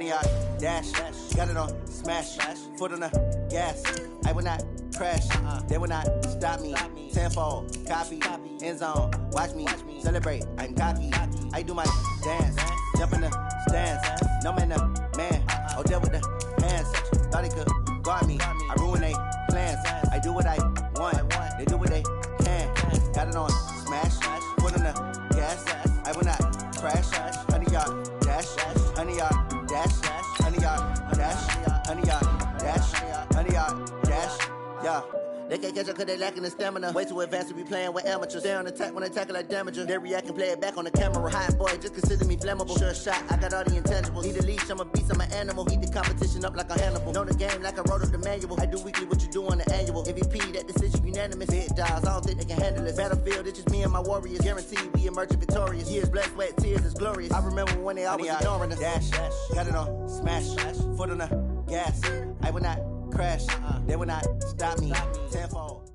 100-yard dash. Got it on smash. Foot on the gas. I will not crash. They will not stop me. Tenfold, copy, end zone. Watch me celebrate. I'm cocky. I do my dance. Jump in the stands. No man, the man. Oh, there with the hands. Thought he could guard me. I ruin they plans. I do what I want. They do what they can. Got it on smash. Foot on the gas. I will not crash. 100-yard dash. 100-yard dash. 100-yard dash. 100-yard dash. 100-yard dash. Yeah. They can't catch up cause they lacking the stamina. Way too advanced to be playing with amateurs. Stay on attack when they tackle like damager. They react and play it back on the camera. Hot boy, just consider me flammable. Sure shot, I got all the intangibles. Need a leash, I'm a beast, I'm an animal. Heat the competition up like a Hannibal. Know the game like I wrote up the manual. I do weekly what you do on the annual. MVP, that decision unanimous. Big dogs, I don't think they can handle this. Battlefield, it's just me and my warriors. Guaranteed we emerge victorious. Years, blood, sweat, tears, it's glorious. I remember when they always ignoring us. Dash, got it on smash. Foot on the gas. I will not crash. They will not stop me. Tenfold.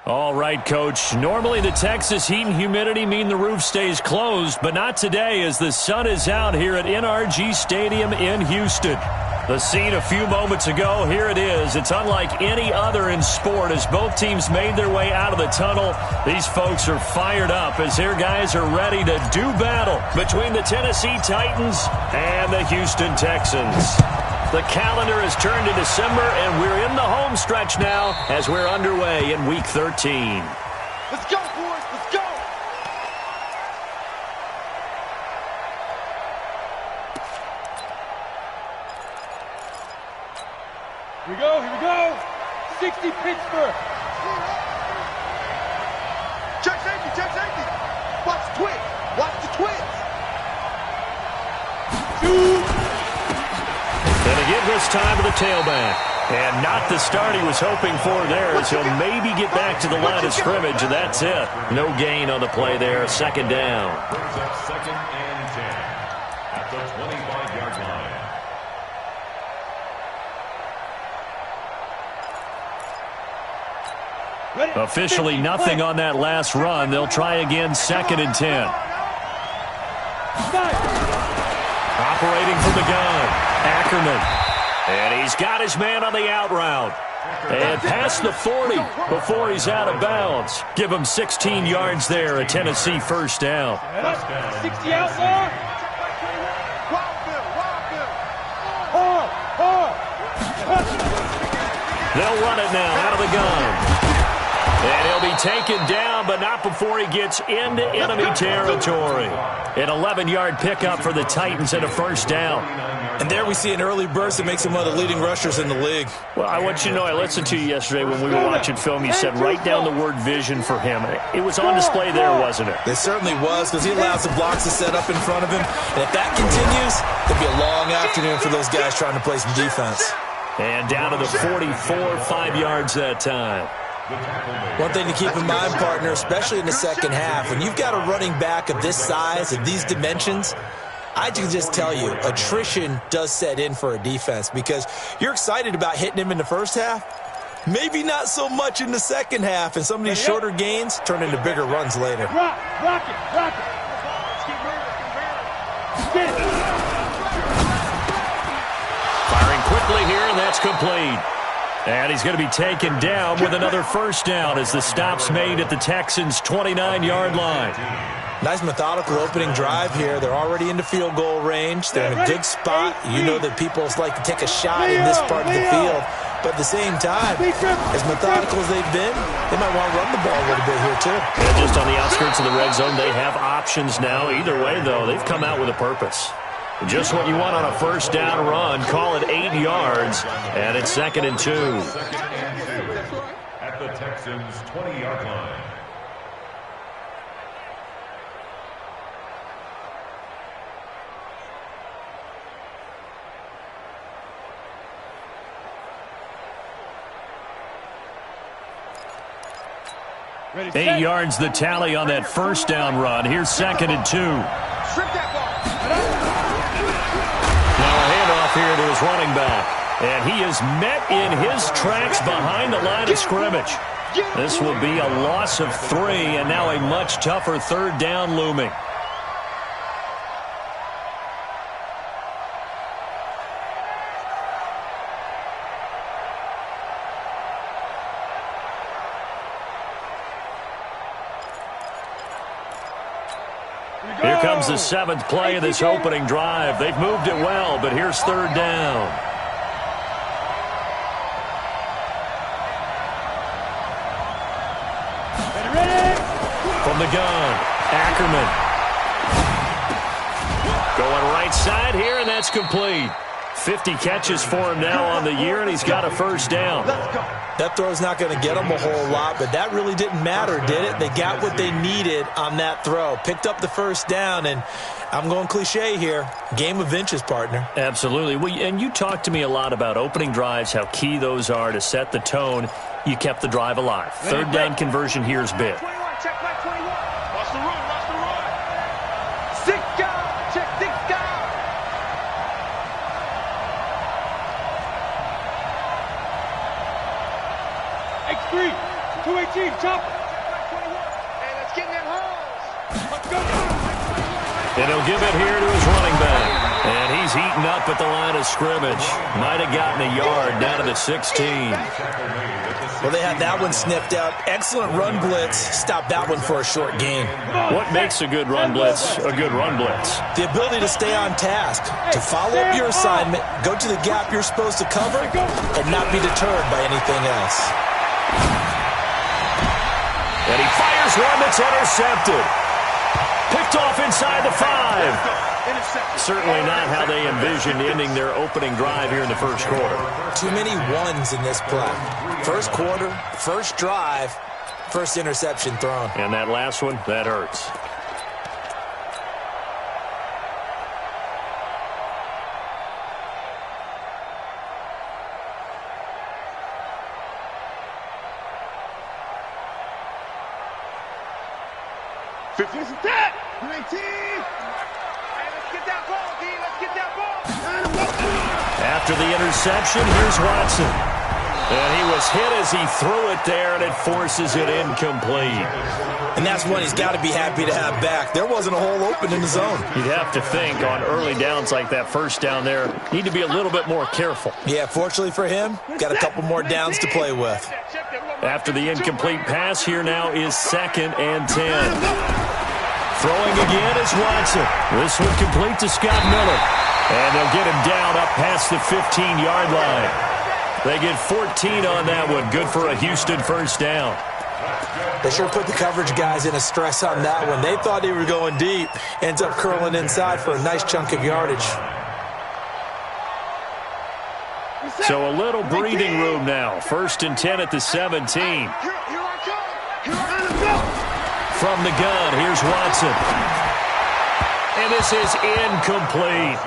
All right, Coach. Normally the Texas heat and humidity mean the roof stays closed, but not today as the sun is out here at NRG Stadium in Houston. The scene a few moments ago, here it is. It's unlike any other in sport as both teams made their way out of the tunnel. These folks are fired up as their guys are ready to do battle between the Tennessee Titans and the Houston Texans. The calendar has turned to December, and we're in the home stretch now as we're underway in Week 13. Let's go, boys. Let's go. Here we go. Here we go. 60 Pittsburgh. Check safety. Check safety. Watch the twins. Watch the twins. Shoot. And to give this time to the tailback. And not the start he was hoping for there, as he'll maybe get back to the line of scrimmage, and that's it. No gain on the play there, second down. Brings up 2nd and 10 at the 25-yard line. Officially nothing on that last run. They'll try again, 2nd and 10. Operating from the gun. Ackerman. And he's got his man on the out route. And past the 40 before he's out of bounds. Give him 16 yards there, a Tennessee first down. 60 outside. They'll run it now out of the gun. And he'll be taken down, but not before he gets into enemy territory. An 11-yard pickup for the Titans and a first down. And there we see an early burst that makes him one of the leading rushers in the league. Well, I want you to know, I listened to you yesterday when we were watching film. You said write down the word vision for him. It was on display there, wasn't it? It certainly was, because he allows the blocks to set up in front of him. And if that continues, it'll be a long afternoon for those guys trying to play some defense. And down to the 44, 5 yards that time. One thing to keep in mind, partner, especially in the second half, when you've got a running back of this size and these dimensions, I can just tell you, attrition does set in for a defense because you're excited about hitting him in the first half, maybe not so much in the second half, and some of these shorter gains turn into bigger runs later. Rock it. Firing quickly here, and that's complete. And he's going to be taken down with another first down as the stop's made at the Texans' 29-yard line. Nice methodical opening drive here. They're already into field goal range. They're in a good spot. You know that people like to take a shot in this part of the field. But at the same time, as methodical as they've been, they might want to run the ball a little bit here too. And just on the outskirts of the red zone, they have options now. Either way, though, they've come out with a purpose. Just what you want on a first down run. Call it 8 yards, and it's 2nd and 2. At the Texans' 20-yard line. Ready, 8 yards the tally on that first down run. Here's 2nd and 2. Strip that ball. Now a handoff here to his running back. And he is met in his tracks behind the line of scrimmage. This will be a loss of 3, and now a much tougher third down looming. Here comes the 7th play of this opening drive. They've moved it well, but here's 3rd down. From the gun, Ackerman. Going right side here, and that's complete. 50 catches for him now on the year, and he's got a 1st down. That throw's not going to get them a whole lot, but that really didn't matter, did it? They got what they needed on that throw. Picked up the 1st down, and I'm going cliche here. Game of inches, partner. Absolutely. Well, and you talked to me a lot about opening drives, how key those are to set the tone. You kept the drive alive. 3rd down conversion here is big. 21, check back 21. Watch the run, watch the run. 6 guard, check 6 guard. X3, 218, chopper. Hey, let's get in them holes. Let's go. And he'll give it here to his running back. And he's eaten up at the line of scrimmage. Might have gotten a yard down to the 16. Well, they had that one sniffed out. Excellent run blitz. Stopped that one for a short gain. What makes a good run blitz a good run blitz? The ability to stay on task, to follow up your assignment, go to the gap you're supposed to cover, and not be deterred by anything else. And he fires one that's intercepted. Picked off inside the 5. Certainly not how they envisioned ending their opening drive here in the 1st quarter. Too many ones in this play. 1st quarter, 1st drive, 1st interception thrown. And that last one, that hurts. Fifth attack. 19. Hey, let's get that ball, D. Let's get that ball. After the interception, here's Watson. And he was hit as he threw it there, and it forces it incomplete. And that's one he's got to be happy to have back. There wasn't a hole open in the zone. You'd have to think on early downs like that 1st down there, need to be a little bit more careful. Yeah, fortunately for him, got a couple more downs to play with. After the incomplete pass, here now is 2nd and 10. Throwing again is Watson. This one complete to Scott Miller. And they'll get him down up past the 15-yard line. They get 14 on that one. Good for a Houston 1st down. They sure put the coverage guys in a stress on that one. They thought they were going deep. Ends up curling inside for a nice chunk of yardage. So a little breathing room now. 1st and 10 at the 17. From the gun, here's Watson. And this is incomplete.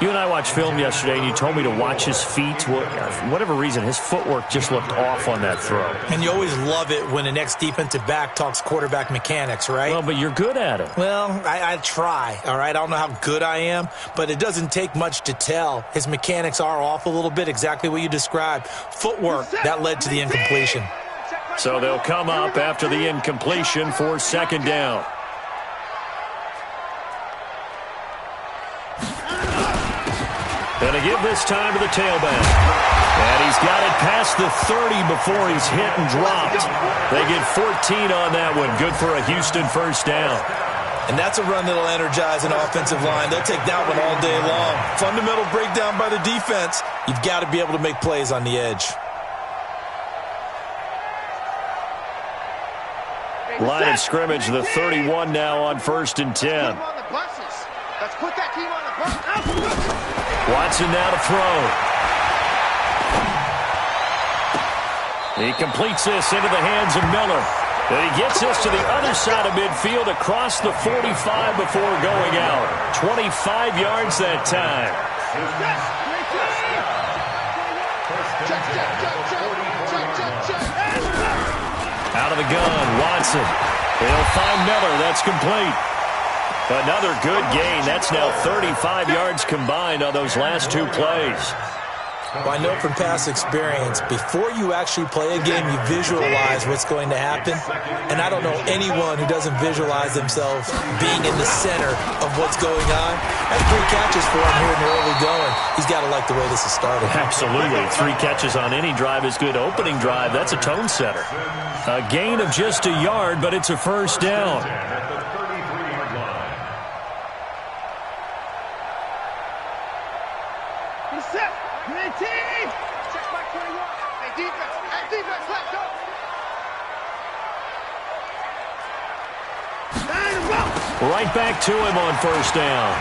You and I watched film yesterday, and you told me to watch his feet. Well, for whatever reason, his footwork just looked off on that throw. And you always love it when the next defensive back talks quarterback mechanics, right? Well, but you're good at it. Well, I try, all right? I don't know how good I am, but it doesn't take much to tell. His mechanics are off a little bit, exactly what you described. Footwork, that led to the incompletion. So they'll come up after the incompletion for 2nd down. And they give this time to the tailback. And he's got it past the 30 before he's hit and dropped. They get 14 on that one. Good for a Houston 1st down. And that's a run that'll energize an offensive line. They'll take that one all day long. Fundamental breakdown by the defense. You've got to be able to make plays on the edge. Line of scrimmage, the 31 now on 1st and 10. Let's put that team on the bus. Watson now to throw. He completes this into the hands of Miller. And he gets this to the other side of midfield across the 45 before going out. 25 yards that time. Out of the gun, Watson. He'll find Miller. That's complete. Another good gain. That's now 35 yards combined on those last 2 plays. Well, I know from past experience, before you actually play a game, you visualize what's going to happen. And I don't know anyone who doesn't visualize themselves being in the center of what's going on. That's 3 catches for him here in the early going. He's got to like the way this is started. Absolutely. 3 catches on any drive is good. Opening drive, that's a tone setter. A gain of just a yard, but it's a 1st down. Right back to him on first down.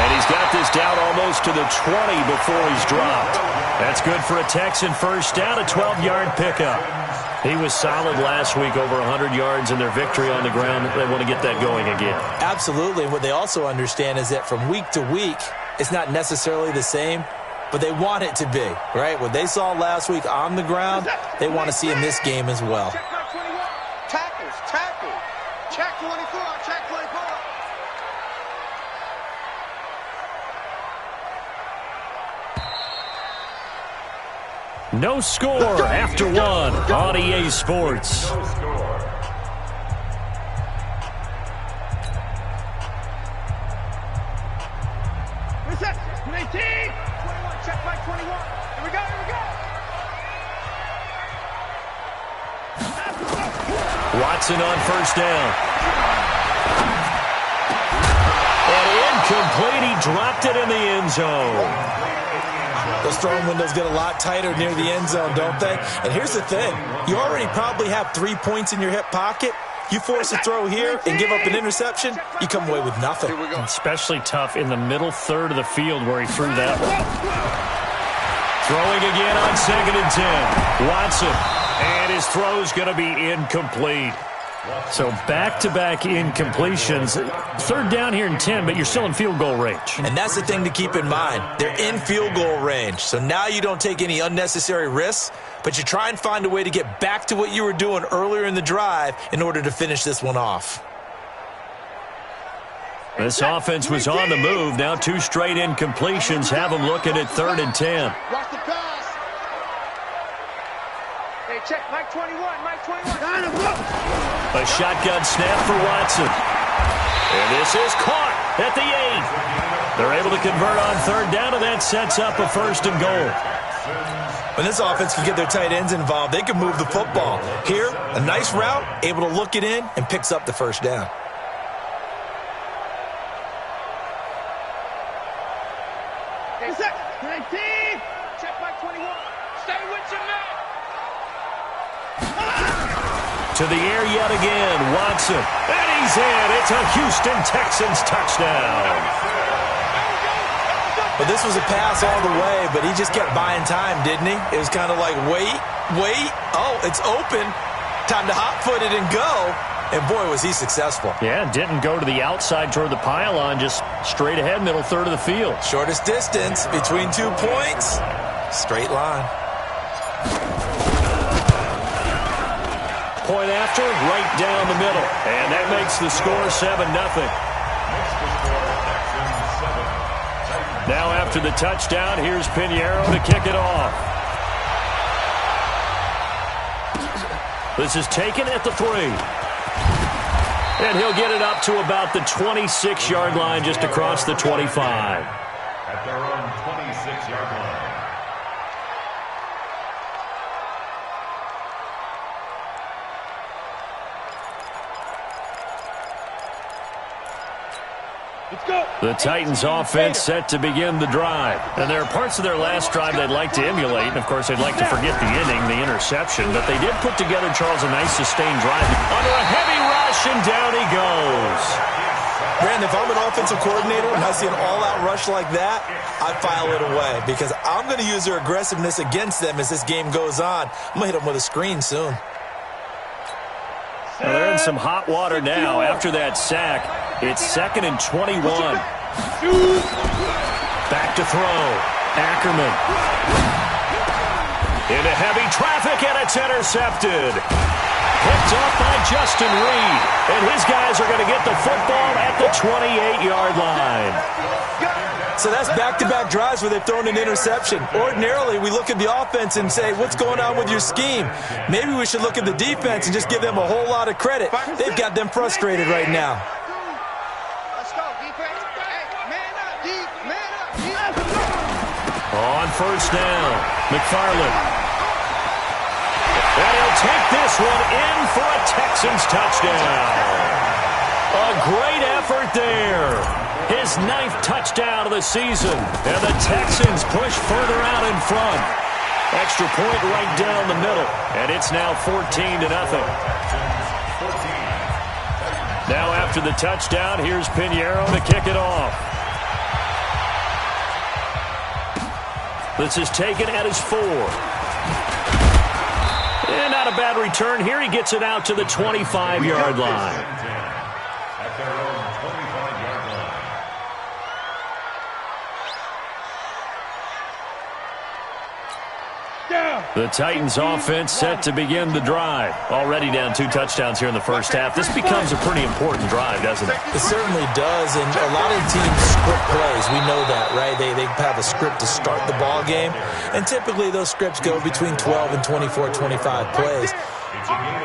And he's got this down almost to the 20 before he's dropped. That's good for a Texan first down, a 12-yard pickup. He was solid last week, over 100 yards in their victory on the ground. They want to get that going again. Absolutely. What they also understand is that from week to week, it's not necessarily the same, but they want it to be, right? What they saw last week on the ground, they want to see in this game as well. Check my 21. Tackles, tackle. Check 24, check 24. No score after one on EA Sports. No score. Reset. 19. 21. Check my 21. Here we go. Here we go. Watson on first down. And incomplete. He dropped it in the end zone. Those throwing windows get a lot tighter near the end zone, don't they? And here's the thing. You already probably have 3 points in your hip pocket. You force a throw here and give up an interception, you come away with nothing. Especially tough in the middle third of the field where he threw that one. Throwing again on 2nd and 10. Watson. And his throw's going to be incomplete. So back-to-back incompletions. 3rd down here in 10, but you're still in field goal range. And that's the thing to keep in mind. They're in field goal range. So now you don't take any unnecessary risks, but you try and find a way to get back to what you were doing earlier in the drive in order to finish this one off. This offense was on the move. Now 2 straight incompletions have them looking at 3rd and 10. Watch the pass. Hey, check Mike 21. Mike 21. A shotgun snap for Watson. And this is caught at the 8. They're able to convert on 3rd down, and that sets up a 1st and goal. When this offense can get their tight ends involved, they can move the football. Here, a nice route, able to look it in, and picks up the 1st down. Hey, 19. Check Mike 21. Stay with your man. To the air yet again, Watson. And he's in. It's a Houston Texans touchdown. But this was a pass all the way, but he just kept buying time, didn't he? It was kind of like, wait. Oh, it's open. Time to hot-foot it and go. And, boy, was he successful. Yeah, didn't go to the outside toward the pylon, just straight ahead, middle third of the field. Shortest distance between 2 points. Straight line. Point after, right down the middle. And that makes the score 7-0. Now after the touchdown, here's Pinheiro to kick it off. This is taken at the 3. And he'll get it up to about the 26-yard line, just across the 25. At their own 26-yard line. The Titans offense set to begin the drive. And there are parts of their last drive they'd like to emulate. And, of course, they'd like to forget the inning, the interception. But they did put together, Charles, a nice sustained drive. Under a heavy rush, and down he goes. Brandon, if I'm an offensive coordinator and I see an all-out rush like that, I file it away because I'm going to use their aggressiveness against them as this game goes on. I'm going to hit them with a screen soon. Well, they're in some hot water now. After that sack, it's 2nd and 21. Back to throw. Ackerman. Into heavy traffic, and it's intercepted. Picked up by Justin Reed. And his guys are going to get the football at the 28-yard line. So that's back-to-back drives where they've thrown an interception. Ordinarily, we look at the offense and say, what's going on with your scheme? Maybe we should look at the defense and just give them a whole lot of credit. They've got them frustrated right now. Let's go, defense. Hey, man up, D. Man up. On first down, McFarland. And he'll take this one in for a Texans touchdown. A great effort there. His 9th touchdown of the season. And the Texans push further out in front. Extra point right down the middle. And it's now 14-0. Now after the touchdown, here's Pinheiro to kick it off. This is taken at his 4. And not a bad return here. He gets it out to the 25-yard line. At their own 25-yard line. The Titans offense set to begin the drive. Already down 2 touchdowns here in the first half. This becomes a pretty important drive, doesn't it? It certainly does, and a lot of teams script plays. We know that, right? They have a script to start the ball game, and typically those scripts go between 12 and 24, 25 plays.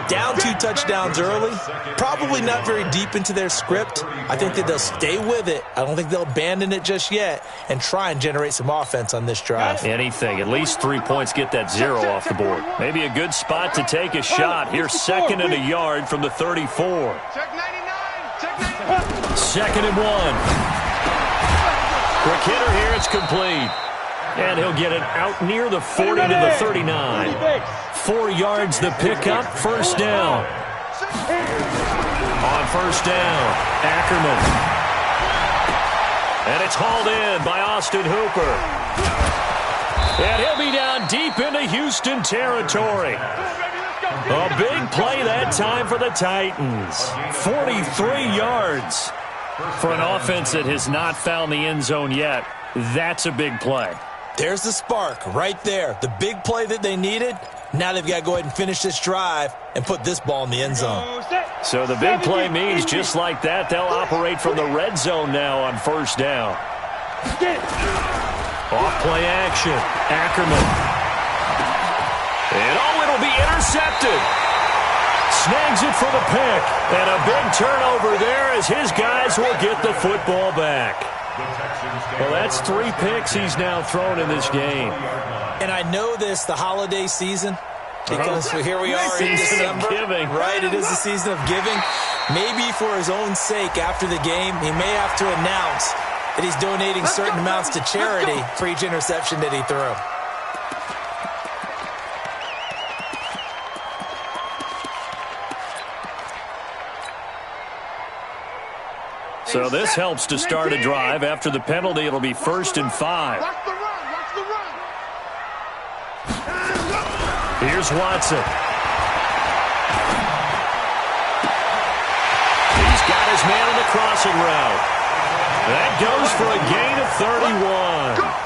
Down 2 touchdowns early, probably not very deep into their script. I think that they'll stay with it. I don't think they'll abandon it just yet and try and generate some offense on this drive. Anything. At least 3 points, get that 0 off the board. Maybe a good spot to take a shot. Here's 2nd and a yard from the 34. Check 99. Check 99. 2nd and 1. Quick hitter here. It's complete. And he'll get it out near the 40 to the 39. 4 yards the pickup. First down. On first down, Ackerman. And it's hauled in by Austin Hooper. And he'll be down deep into Houston territory. A big play that time for the Titans. 43 yards for an offense that has not found the end zone yet. That's a big play. There's the spark right there. The big play that they needed. Now they've got to go ahead and finish this drive and put this ball in the end zone. So the big play means just like that, they'll operate from the red zone now on first down. Off play action. Ackerman. And it'll be intercepted. Snags it for the pick. And a big turnover there as his guys will get the football back. Well, that's 3 picks he's now thrown in this game. And I know this, the holiday season, because here we are in December. Giving. Right, it is the season of giving. Maybe for his own sake after the game, he may have to announce that he's donating certain amounts to charity for each interception that he threw. So this helps to start a drive. After the penalty, it'll be 1st and 5. Watch the run. Watch the run. Here's Watson. He's got his man on the crossing route. That goes for a gain of 31.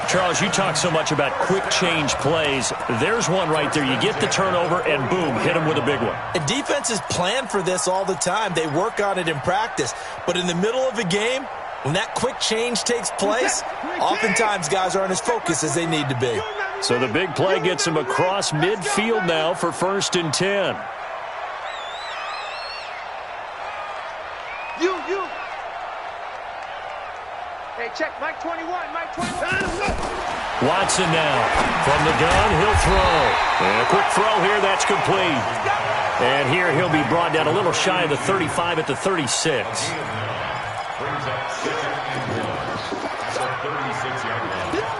Charles, you talk so much about quick change plays. There's one right there. You get the turnover, and boom, hit him with a big one. And defenses plan for this all the time. They work on it in practice. But in the middle of a game, when that quick change takes place, oftentimes guys aren't as focused as they need to be. So the big play gets him across midfield now for 1st and 10. You. Hey, check Mike 21. Mike 21. Watson now. From the gun, he'll throw. And a quick throw here, that's complete. And here he'll be brought down a little shy of the 35 at the 36. Brings up 2nd and 1. That's a 36-yard line.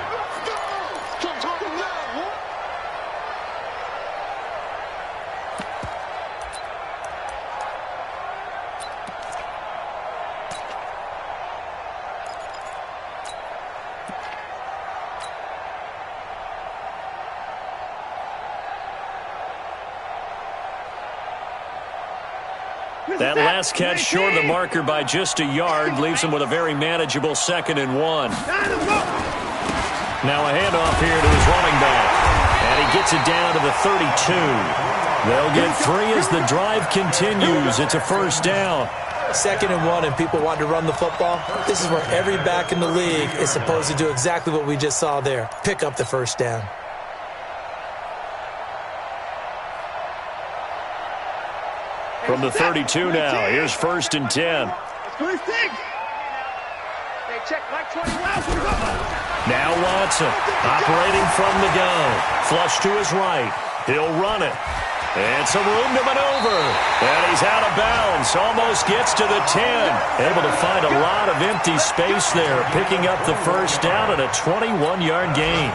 That last catch short of the marker by just a yard leaves him with a very manageable 2nd and 1. Now a handoff here to his running back. And he gets it down to the 32. They'll get 3 as the drive continues. It's a 1st down. 2nd and 1 and people want to run the football. This is where every back in the league is supposed to do exactly what we just saw there. Pick up the 1st down. From the 32 now, here's 1st and 10. Hey, check Mike 21. Now Watson, operating from the gun. Flush to his right. He'll run it. And some room to maneuver. And he's out of bounds. Almost gets to the 10. Able to find a lot of empty space there. Picking up the 1st down at a 21-yard gain.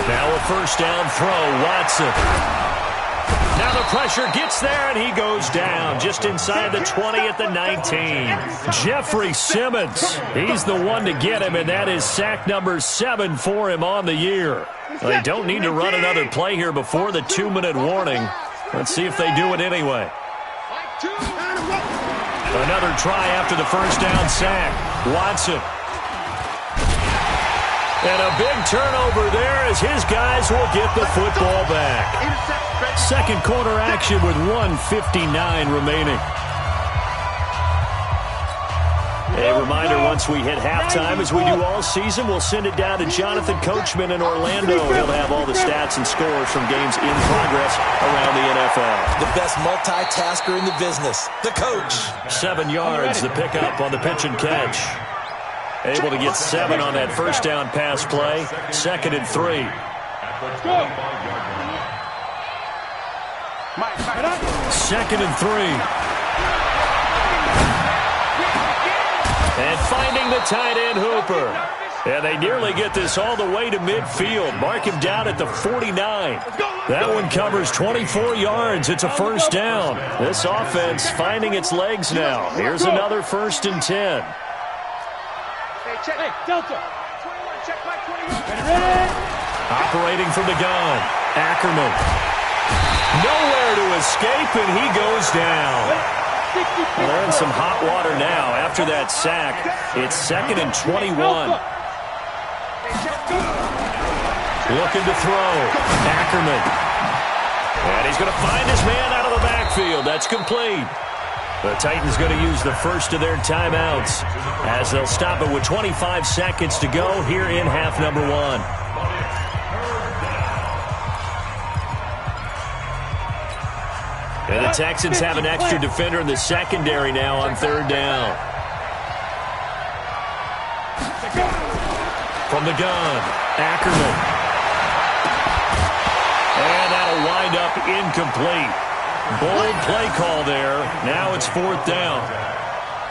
Now a first down throw, Watson. Now the pressure gets there, and he goes down just inside the 20 at the 19. Jeffrey Simmons, he's the one to get him, and that is sack number 7 for him on the year. They don't need to run another play here before the 2-minute warning. Let's see if they do it anyway. Another try after the first down sack. Watson. And a big turnover there as his guys will get the football back. Second quarter action with 1:59 remaining. A reminder, once we hit halftime, as we do all season, we'll send it down to Jonathan Coachman in Orlando. He'll have all the stats and scores from games in progress around the NFL. The best multitasker in the business, the coach. 7 yards, the pickup on the pitch and catch. Able to get 7 on that first down pass play. 2nd and 3. Second and 3. And finding the tight end, Hooper. And they nearly get this all the way to midfield. Mark him down at the 49. That one covers 24 yards. It's a first down. This offense finding its legs now. Here's another 1st and 10. Hey, Delta. 21, check my 21. Operating from the gun. Ackerman. Nowhere to escape, and he goes down. Well, they're in some hot water now. After that sack, it's 2nd and 21. Looking to throw. Ackerman. And he's going to find his man out of the backfield. That's complete. The Titans going to use the first of their timeouts as they'll stop it with 25 seconds to go here in half number 1. And the Texans have an extra defender in the secondary now on 3rd down. From the gun, Ackerman. And that'll wind up incomplete. Bold play call there. Now it's 4th down.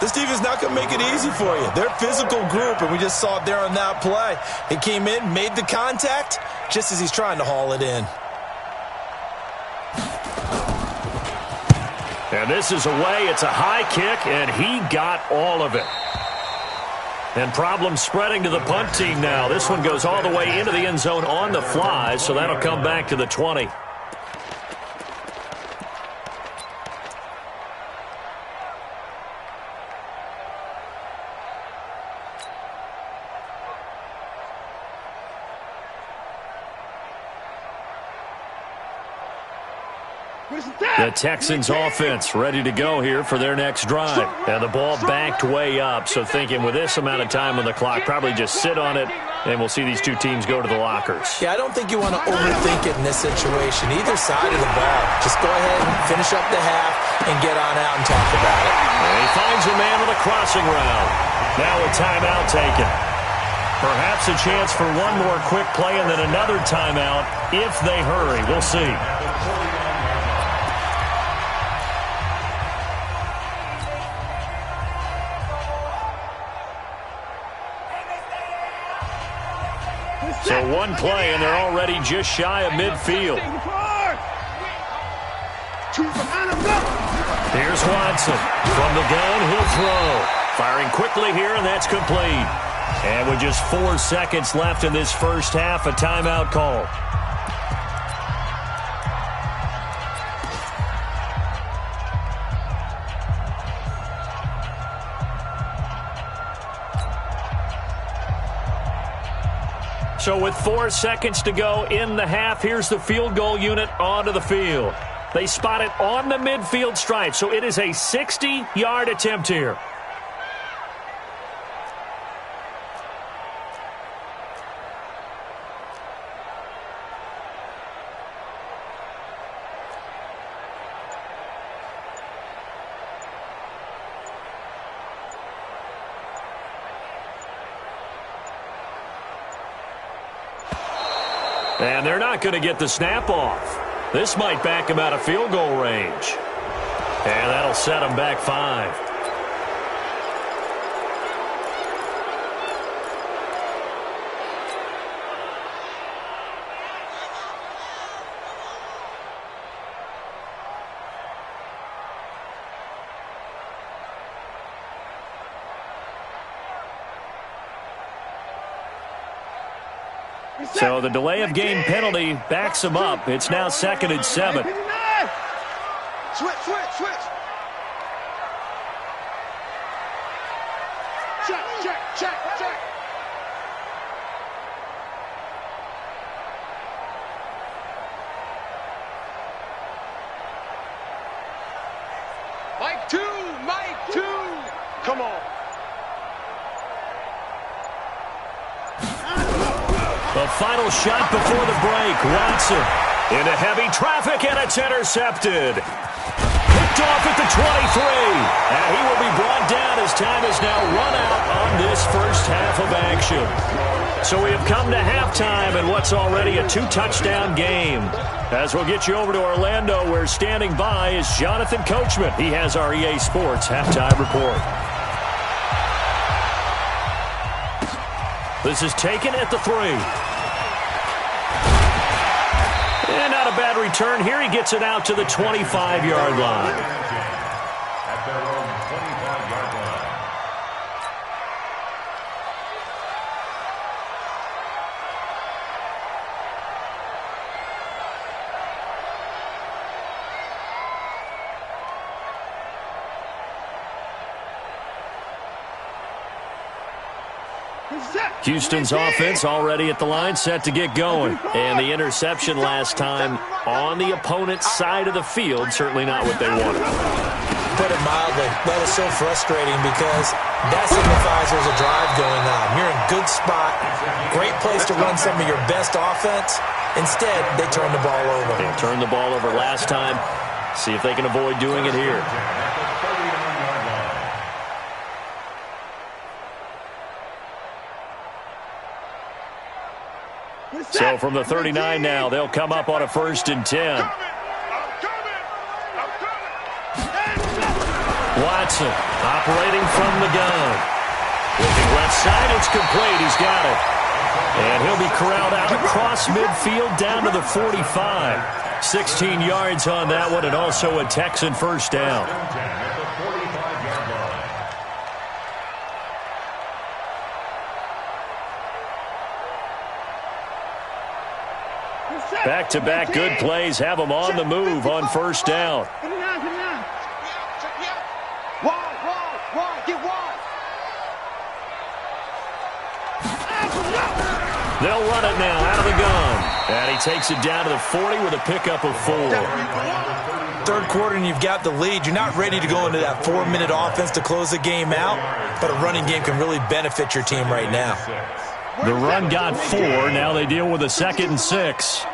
This defense not going to make it easy for you. They're a physical group, and we just saw it there on that play. He came in, made the contact, just as he's trying to haul it in. And this is away. It's a high kick, and he got all of it. And problems spreading to the punt team now. This one goes all the way into the end zone on the fly, so that'll come back to the 20. The Texans offense ready to go here for their next drive. And the ball backed way up, so thinking with this amount of time on the clock, probably just sit on it, and we'll see these two teams go to the lockers. Yeah, I don't think you want to overthink it in this situation. Either side of the ball. Just go ahead and finish up the half and get on out and talk about it. And he finds a man with a crossing route. Now a timeout taken. Perhaps a chance for one more quick play and then another timeout if they hurry. We'll see. So one play, and they're already just shy of midfield. Here's Watson. From the gun, he'll throw. Firing quickly here, and that's complete. And with just 4 seconds left in this first half, a timeout call. So with 4 seconds to go in the half, here's the field goal unit onto the field. They spot it on the midfield stripe, so it is a 60-yard attempt here. And they're not going to get the snap off. This might back him out of field goal range. And that'll set him back 5. So the delay of game penalty backs him up. It's now 2nd and 7. Switch. Check. Mike two. Come on. The final shot before the break. Watson into heavy traffic, and it's intercepted. Picked off at the 23. And he will be brought down as time is now run out on this first half of action. So we have come to halftime in what's already a 2-touchdown game. As we'll get you over to Orlando, where standing by is Jonathan Coachman. He has our EA Sports halftime report. This is taken at the 3. And not a bad return here. He gets it out to the 25-yard line. At their own 25-yard line. Houston's offense already at the line, set to get going. And the interception last time on the opponent's side of the field, certainly not what they wanted. Put it mildly, that is so frustrating because that signifies there's a drive going on. You're in a good spot, great place to run some of your best offense. Instead, they turn the ball over. They turned the ball over last time. See if they can avoid doing it here. So from the 39 now, they'll come up on a 1st and 10. Watson operating from the gun. Looking left side, it's complete. He's got it. And he'll be corralled out across midfield down to the 45. 16 yards on that one, and also a Texan first down. Back-to-back good plays have them on the move on first down. Wide, get wide. They'll run it now out of the gun. And he takes it down to the 40 with a pickup of 4. Third quarter and you've got the lead. You're not ready to go into that 4-minute offense to close the game out, but a running game can really benefit your team right now. The run got 4. Now they deal with a 2nd and 6.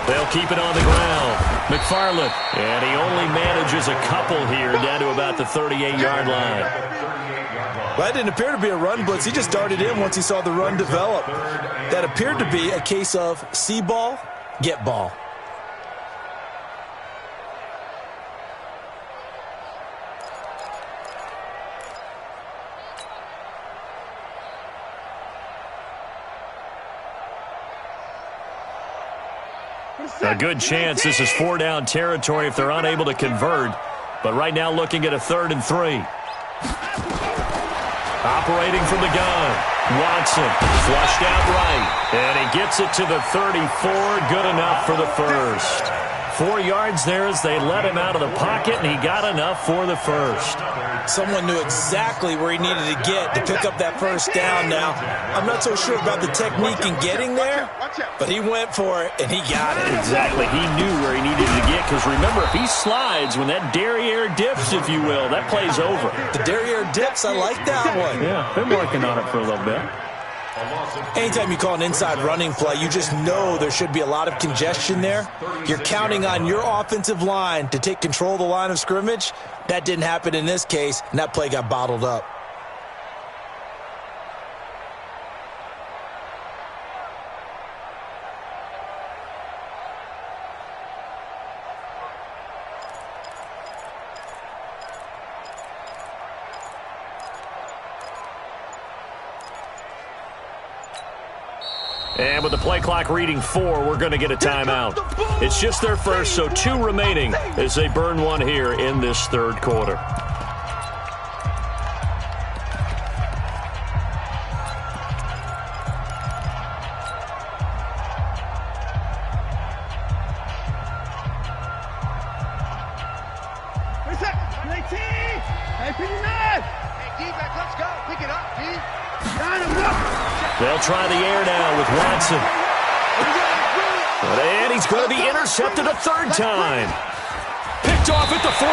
They'll keep it on the ground. McFarland, and he only manages a couple here down to about the 38-yard line. Well, that didn't appear to be a run blitz. He just darted in once he saw the run develop. That appeared to be a case of see ball, get ball. A good chance this is 4-down territory if they're unable to convert. But right now looking at a 3rd and 3. Operating from the gun. Watson flushed out right. And he gets it to the 34. Good enough for the first. 4 yards there as they let him out of the pocket, and he got enough for the first. Someone knew exactly where he needed to get to pick up that first down now. I'm not so sure about the technique in getting there, but he went for it, and he got it. Exactly. He knew where he needed to get, because remember, if he slides, when that derriere dips, if you will, that play's over. The derriere dips, I like that one. Yeah, been working on it for a little bit. Anytime you call an inside running play, you just know there should be a lot of congestion there. You're counting on your offensive line to take control of the line of scrimmage. That didn't happen in this case, and that play got bottled up. And with the play clock reading 4, we're going to get a timeout. It's just their first, so 2 remaining as they burn one here in this third quarter. Hey, 59! Hey, D-back, let's go. Pick it up, D. They'll try the air now with Watson. And he's going to be intercepted a third time. Picked off at the 14.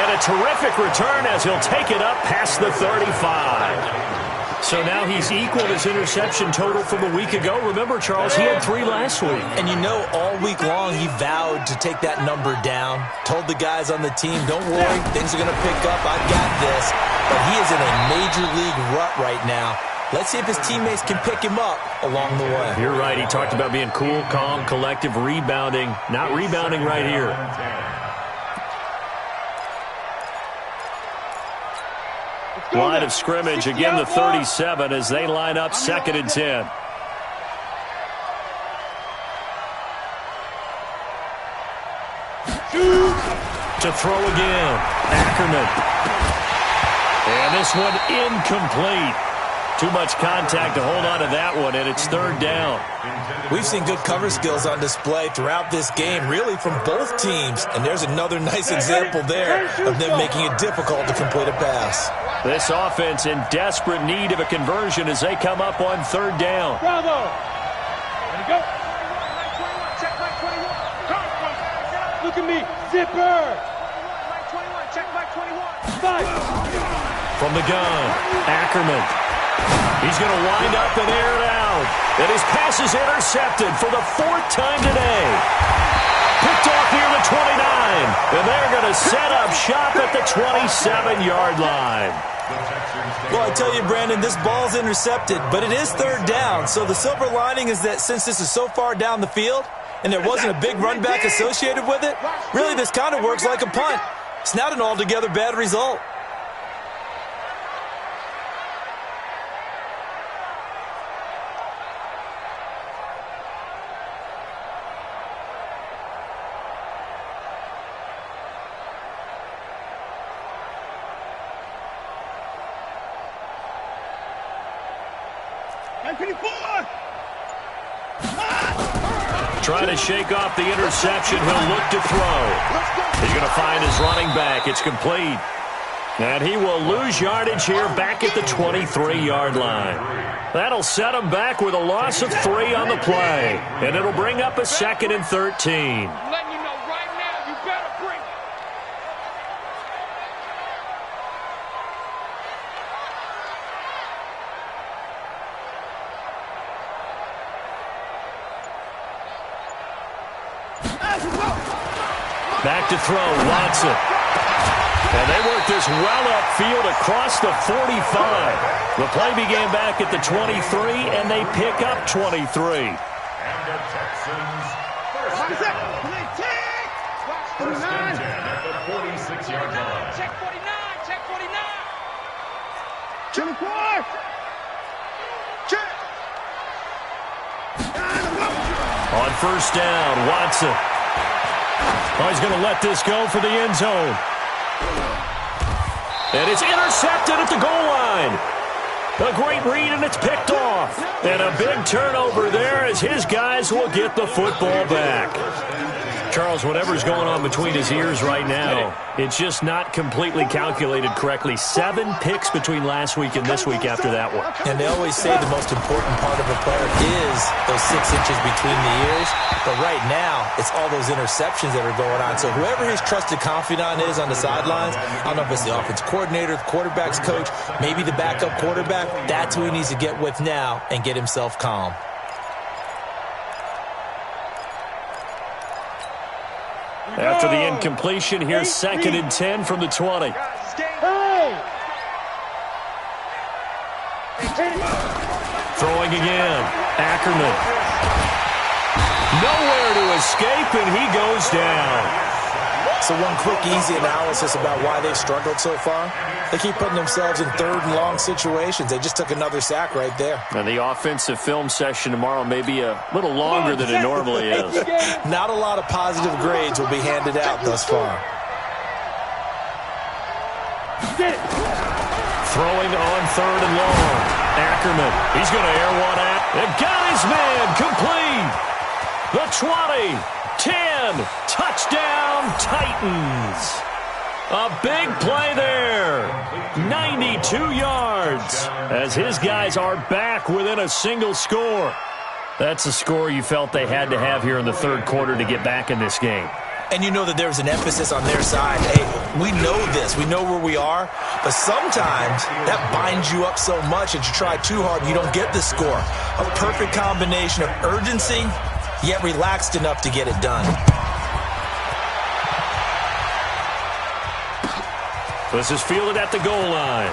And a terrific return as he'll take it up past the 35. So now he's equaled his interception total from a week ago. Remember, Charles, he had 3 last week. And you know, all week long he vowed to take that number down. Told the guys on the team, don't worry, things are going to pick up. I've got this. But he is in a major league rut right now. Let's see if his teammates can pick him up along the way. You're right. He talked about being cool, calm, collective, rebounding. Not rebounding right here. Line of scrimmage, again the 37 as they line up 2nd and 10. To throw again, Ackerman. And this one incomplete. Too much contact to hold on to that one, and it's 3rd down. We've seen good cover skills on display throughout this game, really from both teams. And there's another nice example there of them making it difficult to complete a pass. This offense in desperate need of a conversion as they come up on 3rd down. Bravo! Ready, go! Check back 21. Look at me, zipper! Check back 21. Fight! From the gun, Ackerman. He's going to wind up and air it out. And his pass is intercepted for the 4th time today. Picked off near the 29. And they're going to set up shop at the 27-yard line. Well, I tell you, Brandon, this ball's intercepted, but it is 3rd down. So the silver lining is that since this is so far down the field and there wasn't a big run back associated with it, really this kind of works like a punt. It's not an altogether bad result. Trying to shake off the interception. He'll look to throw. He's going to find his running back. It's complete. And he will lose yardage here back at the 23-yard line. That'll set him back with a loss of 3 on the play. And it'll bring up a 2nd and 13. Letting you know right now, you better bring it. Back to throw, Watson. And they work this well upfield across the 45. The play began back at the 23, and they pick up 23. And the Texans first down. First and 10 at the 46-yard line. Check 49, check 49. 24. Check. On 1st down, Watson. Oh, he's going to let this go for the end zone. And it's intercepted at the goal line. A great read, and it's picked off. And a big turnover there as his guys will get the football back. Charles, whatever's going on between his ears right now, it's just not completely calculated correctly. 7 picks between last week and this week after that one. And they always say the most important part of a player is those 6 inches between the ears. But right now, it's all those interceptions that are going on. So whoever his trusted confidant is on the sidelines, I don't know if it's the offense coordinator, the quarterback's coach, maybe the backup quarterback, that's who he needs to get with now and get himself calm. After the incompletion, here's 2nd and 10 from the 20. Throwing again. Ackerman. Nowhere to escape, and he goes down. So one quick, easy analysis about why they've struggled so far. They keep putting themselves in 3rd and long situations. They just took another sack right there. And the offensive film session tomorrow may be a little longer than it normally is. Not a lot of positive grades will be handed out thus far. Throwing on 3rd and long. Ackerman. He's going to air one out. And got his man complete. The 20. 10, touchdown Titans. A big play there. 92 yards as his guys are back within a single score. That's a score you felt they had to have here in the third quarter to get back in this game. And you know that there was an emphasis on their side. Hey, we know this. We know where we are. But sometimes that binds you up so much that you try too hard and you don't get the score. A perfect combination of urgency, yet relaxed enough to get it done. This is fielded at the goal line.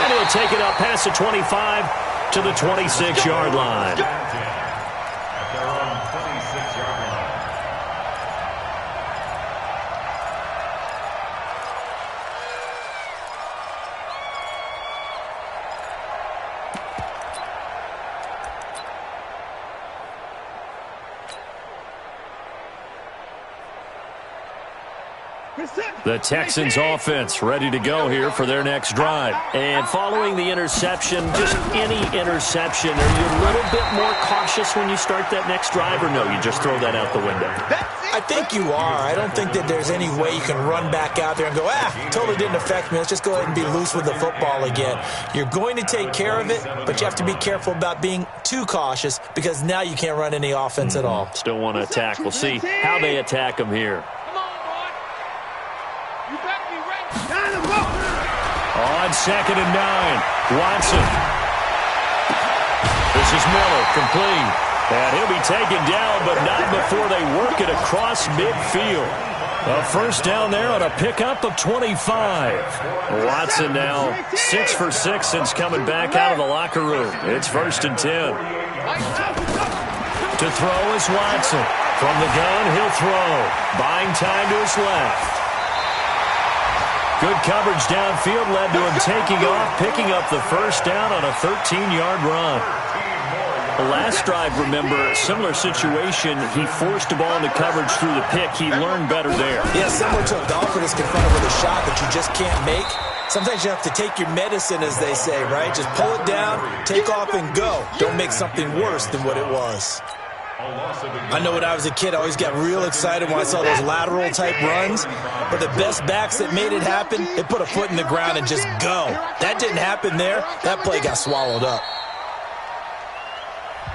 And he'll take it up past the 25 to the 26-yard line. At their own 26-yard line. The Texans offense ready to go here for their next drive. And following the interception, just any interception, are you a little bit more cautious when you start that next drive, or no, you just throw that out the window? I think you are. I don't think that there's any way you can run back out there and go, totally didn't affect me. Let's just go ahead and be loose with the football again. You're going to take care of it, but you have to be careful about being too cautious because now you can't run any offense at all. Still want to attack. We'll see how they attack them here. On 2nd and 9, Watson. This is Miller, complete. And he'll be taken down, but not before they work it across midfield. A first down there on a pickup of 25. Watson now 6 for 6 since coming back out of the locker room. It's 1st and 10. To throw is Watson. From the gun, he'll throw. Buying time to his left. Good coverage downfield led to him taking off, picking up the first down on a 13-yard run. The last drive, remember, similar situation. He forced the ball into coverage through the pick. He learned better there. Yeah, similar to a golfer that's confronted with a shot that you just can't make. Sometimes you have to take your medicine, as they say, right? Just pull it down, take off, and go. Don't make something worse than what it was. I know when I was a kid, I always got real excited when I saw those lateral-type runs. But the best backs that made it happen, they put a foot in the ground and just go. That didn't happen there. That play got swallowed up.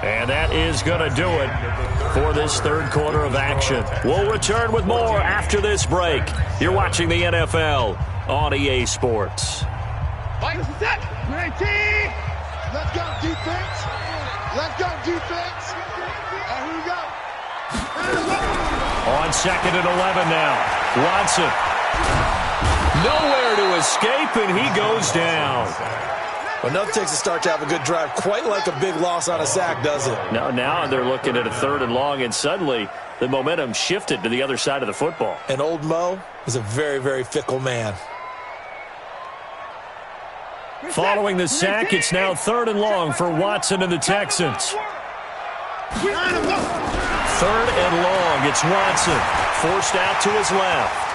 And that is going to do it for this third quarter of action. We'll return with more after this break. You're watching the NFL on EA Sports. Let's go, defense. Let's go, defense. And here we go. On 2nd and 11 now. Watson. Nowhere to escape, and he goes down. Well, nothing takes a start to have a good drive quite like a big loss on a sack, does it? Now they're looking at a 3rd and long, and suddenly the momentum shifted to the other side of the football. And old Mo is a very, very fickle man. Following the sack, it's now 3rd and long for Watson and the Texans. 3rd and long, it's Watson. Forced out to his left.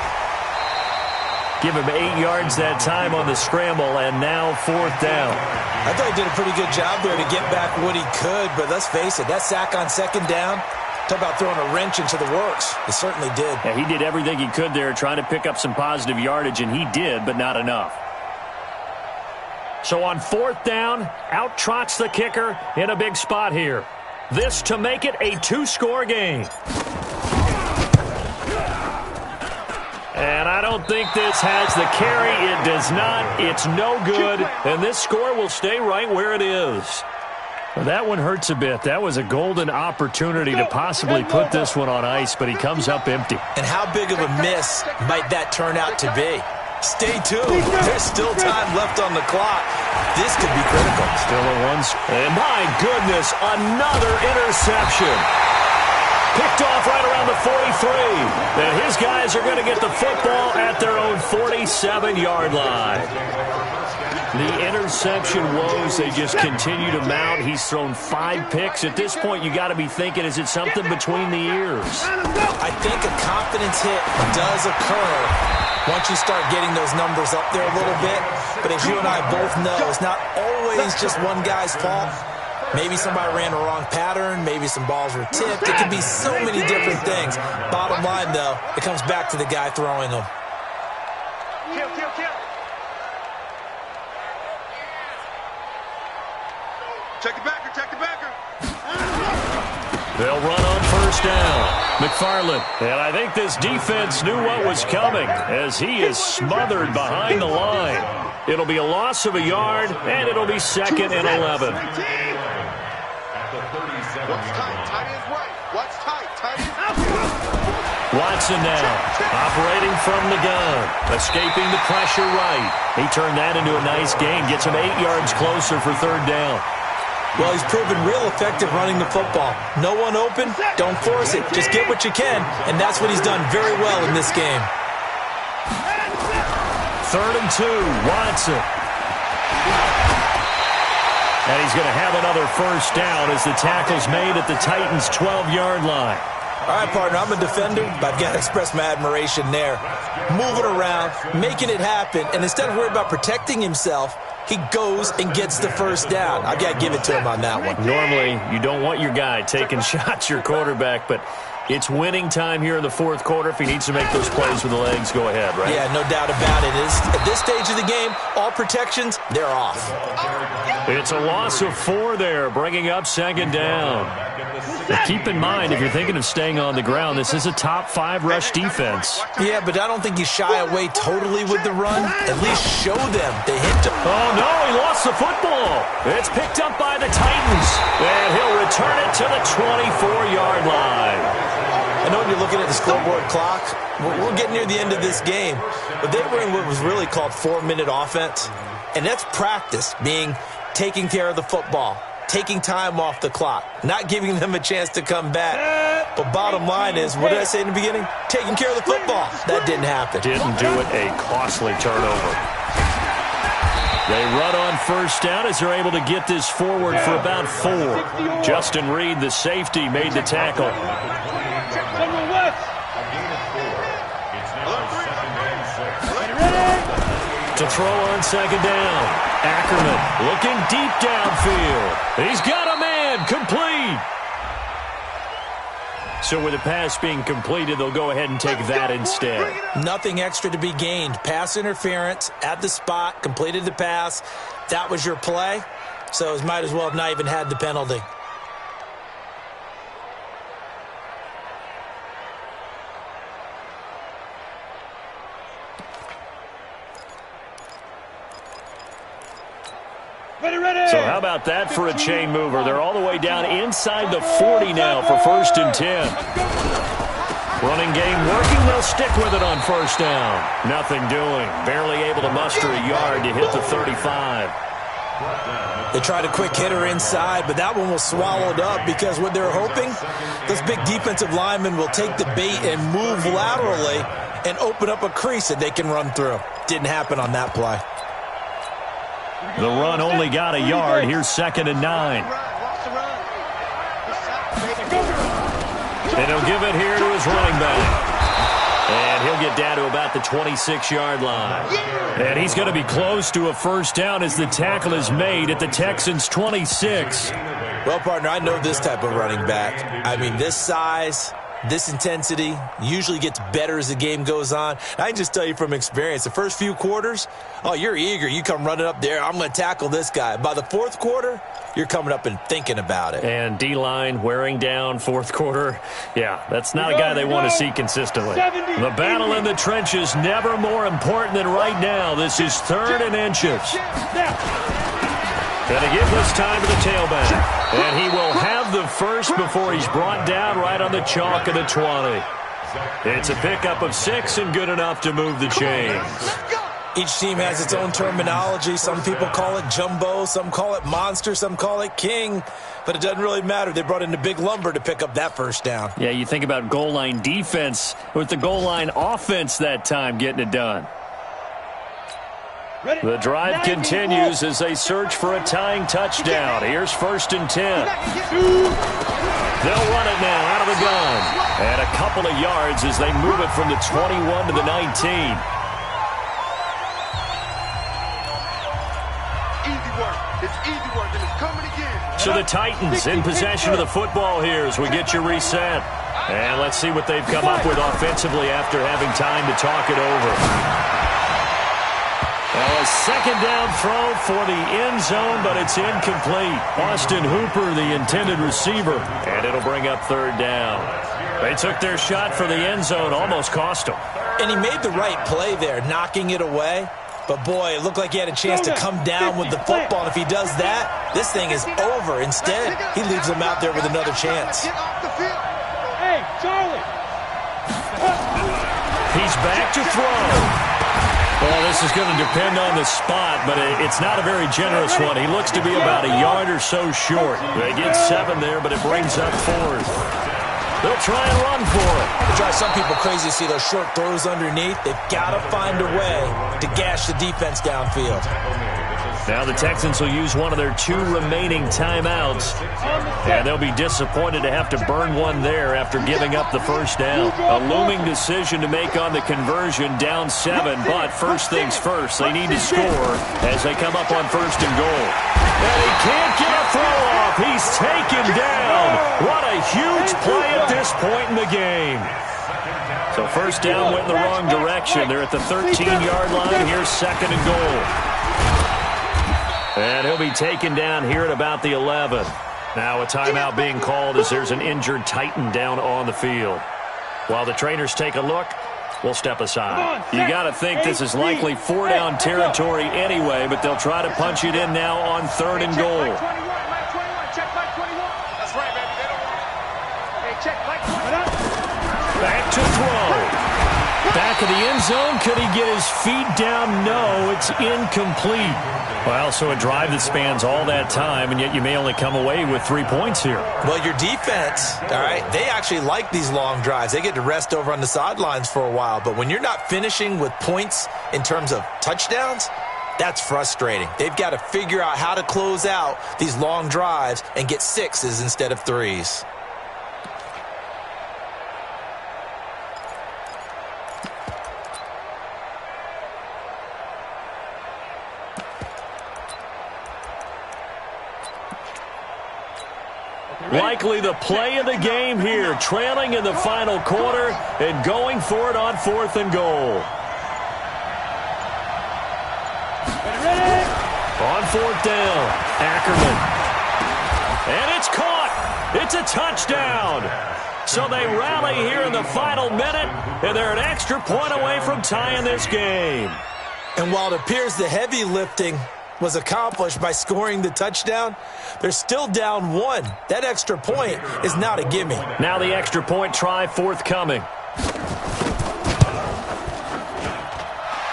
Give him 8 yards that time on the scramble, and now 4th down. I thought he did a pretty good job there to get back what he could, but let's face it, that sack on 2nd down, talk about throwing a wrench into the works. It certainly did. Yeah, he did everything he could there, trying to pick up some positive yardage, and he did, but not enough. So on 4th down, out trots the kicker in a big spot here. This to make it a 2-score game. And I don't think this has the carry. It does not. It's no good. And this score will stay right where it is. Well, that one hurts a bit. That was a golden opportunity to possibly put this one on ice, but he comes up empty. And how big of a miss might that turn out to be? Stay tuned. There's still time left on the clock. This could be critical. Still a one. And my goodness, another interception. Picked off right around the 43. And his guys are going to get the football at their own 47-yard line. The interception woes, they just continue to mount. He's thrown 5 picks. At this point, you got to be thinking, is it something between the ears? I think a confidence hit does occur once you start getting those numbers up there a little bit. But as you and I both know, it's not always just one guy's fault. Maybe somebody ran a wrong pattern. Maybe some balls were tipped. It could be so many different things. Bottom line, though, it comes back to the guy throwing them. Kill. Check the backer. They'll run on first down. McFarland. And I think this defense knew what was coming as he is smothered behind the line. It'll be a loss of a yard, and it'll be 2nd and 11. What's tight? Tight is right. What's tight? Tight is out. Watson now, operating from the gun, escaping the pressure right. He turned that into a nice gain, gets him 8 yards closer for 3rd down. Well, he's proven real effective running the football. No one open, don't force it. Just get what you can, and that's what he's done very well in this game. 3rd and 2, Watson. And he's going to have another first down as the tackle's made at the Titans' 12-yard line. All right, partner, I'm a defender, but I've got to express my admiration there. Moving around, making it happen, and instead of worrying about protecting himself, he goes and gets the first down. I've got to give it to him on that one. Normally, you don't want your guy taking shots, your quarterback, but it's winning time here in the 4th quarter. If he needs to make those plays with the legs, go ahead, right? Yeah, no doubt about it. At this stage of the game, all protections, they're off. It's a loss of 4 there, bringing up 2nd down. Now, keep in mind, if you're thinking of staying on the ground, this is a top 5 rush defense. Yeah, but I don't think you shy away totally with the run. At least show them they hit to. Oh, no, he lost the football. It's picked up by the Titans, and he'll return it to the 24-yard line. I know when you're looking at the scoreboard clock, we're getting near the end of this game, but they were in what was really called 4-minute offense, and that's practice, being taking care of the football, taking time off the clock, not giving them a chance to come back. But bottom line is, what did I say in the beginning? Taking care of the football. That didn't happen. Didn't do it, a costly turnover. They run on first down as they're able to get this forward for about 4. Justin Reed, the safety, made the tackle. To throw on 2nd down. Ackerman looking deep downfield. He's got a man, complete. So with the pass being completed, they'll go ahead and take that instead. Nothing extra to be gained. Pass interference at the spot, completed the pass. That was your play, so it might as well have not even had the penalty. So how about that for a chain mover? They're all the way down inside the 40 now for 1st and 10. Running game working. They'll stick with it on first down. Nothing doing. Barely able to muster a yard to hit the 35. They tried a quick hitter inside, but that one was swallowed up because what they're hoping, those big defensive linemen will take the bait and move laterally and open up a crease that they can run through. Didn't happen on that play. The run only got a yard. Here's 2nd and 9. And he'll give it here to his running back. And he'll get down to about the 26-yard line. And he's going to be close to a first down as the tackle is made at the Texans' 26. Well, partner, I know this type of running back. I mean, this size, this intensity usually gets better as the game goes on. I can just tell you from experience, the first few quarters, oh, you're eager. You come running up there, I'm going to tackle this guy. By the 4th quarter, you're coming up and thinking about it. And D-line wearing down 4th quarter. Yeah, that's not a guy they want to see consistently. The battle in the trenches never more important than right now. This is 3rd and inches. Going to give this time to the tailback. And he will have the first before he's brought down right on the chalk of the 20. It's a pickup of 6 and good enough to move the chains. Each team has its own terminology. Some people call it jumbo, some call it monster, some call it king. But it doesn't really matter. They brought in the big lumber to pick up that first down. Yeah, you think about goal line defense with the goal line offense that time getting it done. The drive continues as they search for a tying touchdown. Here's 1st and 10. They'll run it now out of the gun. And a couple of yards as they move it from the 21 to the 19. Easy work. It's easy work, and it's coming again. So the Titans in possession of the football here as we get you reset. And let's see what they've come up with offensively after having time to talk it over. Well, a second down throw for the end zone, but it's incomplete. Austin Hooper, the intended receiver, and it'll bring up third down. They took their shot for the end zone, almost cost them. And he made the right play there, knocking it away. But, boy, it looked like he had a chance to come down with the football. And if he does that, this thing is over. Instead, he leaves him out there with another chance. Hey, Charlie. He's back to throw. Well, this is going to depend on the spot, but it's not a very generous one. He looks to be about a yard or so short. They get 7 there, but it brings up 4th. They'll try and run for it. It drives some people crazy to see those short throws underneath. They've got to find a way to gash the defense downfield. Now the Texans will use one of their 2 remaining timeouts. And they'll be disappointed to have to burn one there after giving up the first down. A looming decision to make on the conversion, down 7. But first things first, they need to score as they come up on 1st and goal. And he can't get a throw off. He's taken down. What a huge play at this point in the game. So first down went in the wrong direction. They're at the 13-yard line. Here's 2nd and goal. And he'll be taken down here at about the 11. Now a timeout being called as there's an injured Titan down on the field. While the trainers take a look, we'll step aside. You got to think this is likely 4-down territory anyway, but they'll try to punch it in now on 3rd and goal. Back to throw. Back of the end zone. Could he get his feet down? No, it's incomplete. Well, so a drive that spans all that time, and yet you may only come away with 3 points here. Well, your defense, all right, they actually like these long drives. They get to rest over on the sidelines for a while. But when you're not finishing with points in terms of touchdowns, that's frustrating. They've got to figure out how to close out these long drives and get 6s instead of 3s. Likely the play of the game here, trailing in the final quarter and going for it on 4th and goal. On 4th down, Ackerman. And it's caught. It's a touchdown. So they rally here in the final minute, and they're an extra point away from tying this game. And while it appears the heavy lifting was accomplished by scoring the touchdown, they're still down 1. That extra point is not a gimme. Now the extra point try forthcoming.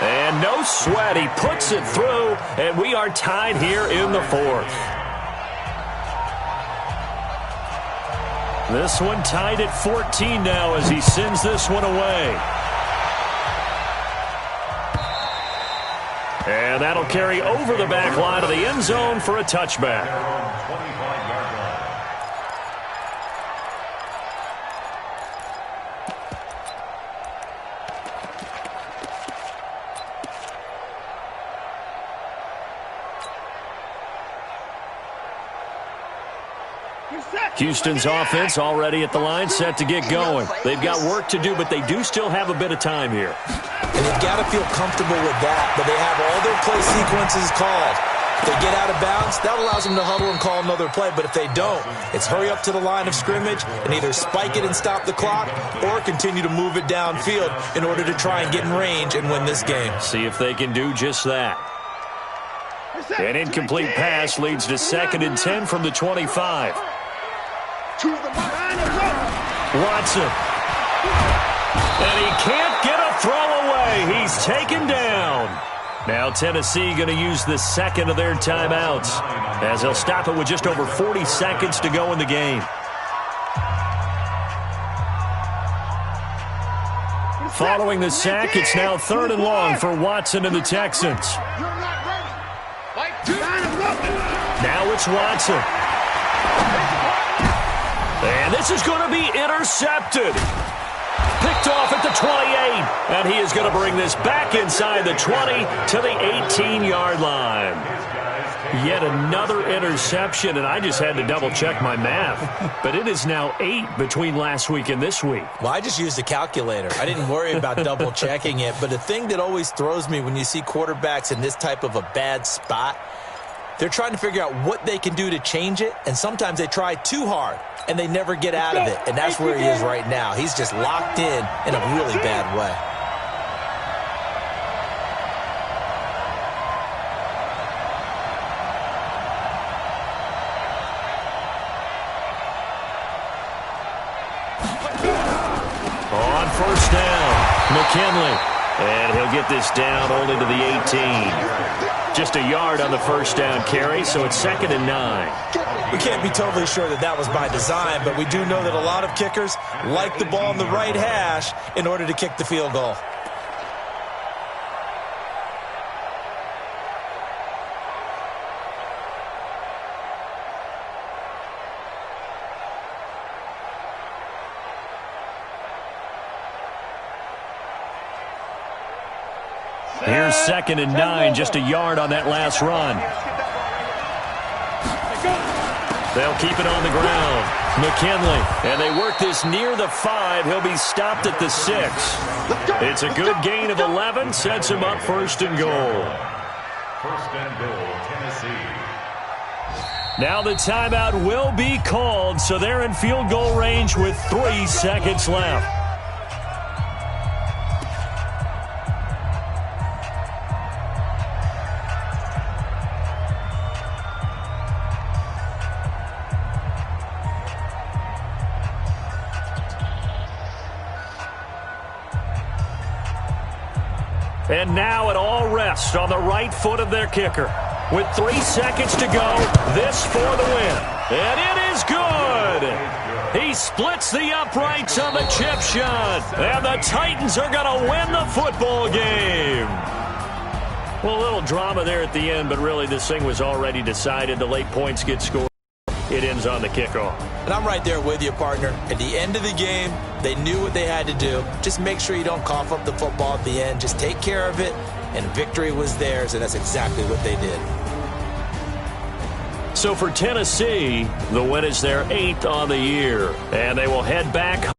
And no sweat, he puts it through, and we are tied here in the 4th. This one tied at 14 now as he sends this one away. And that'll carry over the back line of the end zone for a touchback. Houston's offense already at the line, set to get going. They've got work to do, but they do still have a bit of time here. And they've got to feel comfortable with that, but they have all their play sequences called. If they get out of bounds, that allows them to huddle and call another play. But if they don't, it's hurry up to the line of scrimmage and either spike it and stop the clock or continue to move it downfield in order to try and get in range and win this game. See if they can do just that. An incomplete pass leads to 2nd and 10 from the 25. Watson. And he can't get a throw away. He's taken down. Now Tennessee going to use the 2nd of their timeouts as they'll stop it with just over 40 seconds to go in the game. Following the sack, it's now 3rd and long for Watson and the Texans. Now it's Watson. And this is going to be intercepted. Picked off at the 28. And he is going to bring this back inside the 20 to the 18-yard line. Yet another interception, and I just had to double-check my math. But it is now 8 between last week and this week. Well, I just used a calculator. I didn't worry about double-checking it. But the thing that always throws me when you see quarterbacks in this type of a bad spot, they're trying to figure out what they can do to change it, and sometimes they try too hard, and they never get out of it. And that's where he is right now. He's just locked in a really bad way. On first down, McKinley. And he'll get this down only to the 18. Just a yard on the first down carry, so it's 2nd and 9. We can't be totally sure that that was by design, but we do know that a lot of kickers like the ball in the right hash in order to kick the field goal. Here's 2nd and 9, just a yard on that last run. They'll keep it on the ground. McKinley, and they work this near the 5. He'll be stopped at the 6. It's a good gain of 11, sets him up 1st and goal. 1st and goal, Tennessee. Now the timeout will be called, so they're in field goal range with 3 seconds left. And now it all rests on the right foot of their kicker. With 3 seconds to go, this for the win. And it is good! He splits the uprights on the chip shot. And the Titans are going to win the football game. Well, a little drama there at the end, but really this thing was already decided. The late points get scored. It ends on the kickoff. And I'm right there with you, partner. At the end of the game, they knew what they had to do. Just make sure you don't cough up the football at the end. Just take care of it, and victory was theirs, and that's exactly what they did. So for Tennessee, the win is their 8th on the year, and they will head back